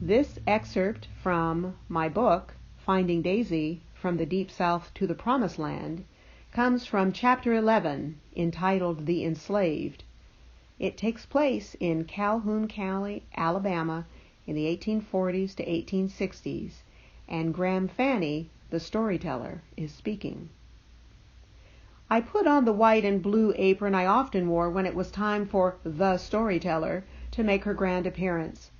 This excerpt from my book, Finding Daisy, From the Deep South to the Promised Land, comes from Chapter 11, entitled The Enslaved. It takes place in Calhoun County, Alabama, in the 1840s to 1860s, and Graham Fanny, the storyteller, is speaking. I put on the white and blue apron I often wore when it was time for the storyteller to make her grand appearance,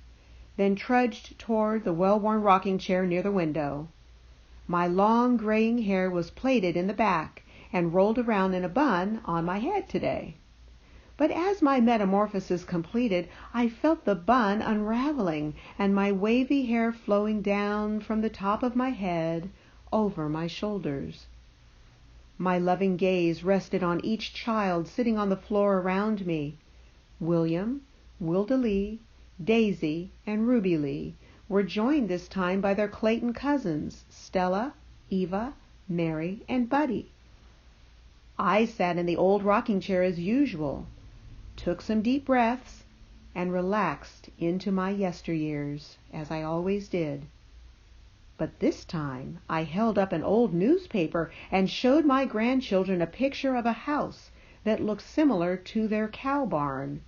then trudged toward the well-worn rocking chair near the window. My long graying hair was plaited in the back and rolled around in a bun on my head today. But as my metamorphosis completed, I felt the bun unraveling and my wavy hair flowing down from the top of my head over my shoulders. My loving gaze rested on each child sitting on the floor around me. William, Wilda Lee, Daisy, and Ruby Lee were joined this time by their Clayton cousins, Stella, Eva, Mary, and Buddy. I sat in the old rocking chair as usual, took some deep breaths, and relaxed into my yesteryears, as I always did. But this time I held up an old newspaper and showed my grandchildren a picture of a house that looked similar to their cow barn.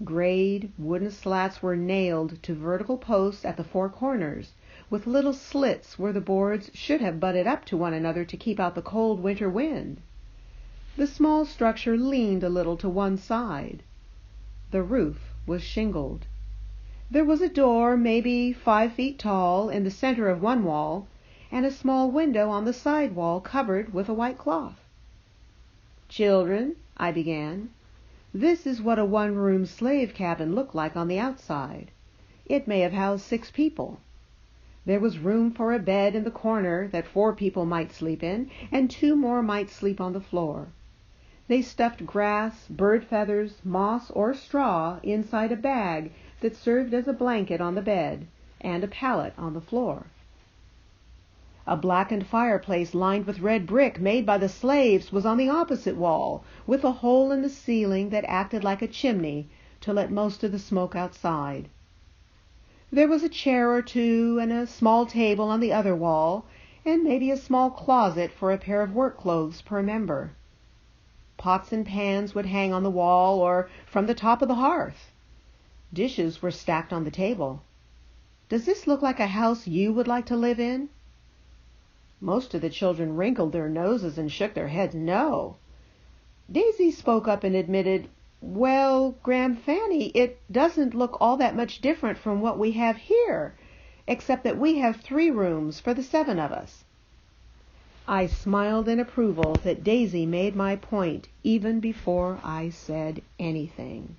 Grayed wooden slats were nailed to vertical posts at the four corners, with little slits where the boards should have butted up to one another to keep out the cold winter wind. The small structure leaned a little to one side. The roof was shingled. There was a door maybe 5 feet tall in the center of one wall, and a small window on the side wall covered with a white cloth. "Children," I began, "this is what a one-room slave cabin looked like on the outside. It may have housed 6 people. There was room for a bed in the corner that 4 people might sleep in, and 2 more might sleep on the floor. They stuffed grass, bird feathers, moss, or straw inside a bag that served as a blanket on the bed, and a pallet on the floor. A blackened fireplace lined with red brick made by the slaves was on the opposite wall, with a hole in the ceiling that acted like a chimney to let most of the smoke outside. There was a chair or 2 and a small table on the other wall, and maybe a small closet for a pair of work clothes per member. Pots and pans would hang on the wall or from the top of the hearth. Dishes were stacked on the table. Does this look like a house you would like to live in?" Most of the children wrinkled their noses and shook their heads no. Daisy spoke up and admitted, "Well, Graham Fanny, it doesn't look all that much different from what we have here, except that we have 3 rooms for the 7 of us." I smiled in approval that Daisy made my point even before I said anything.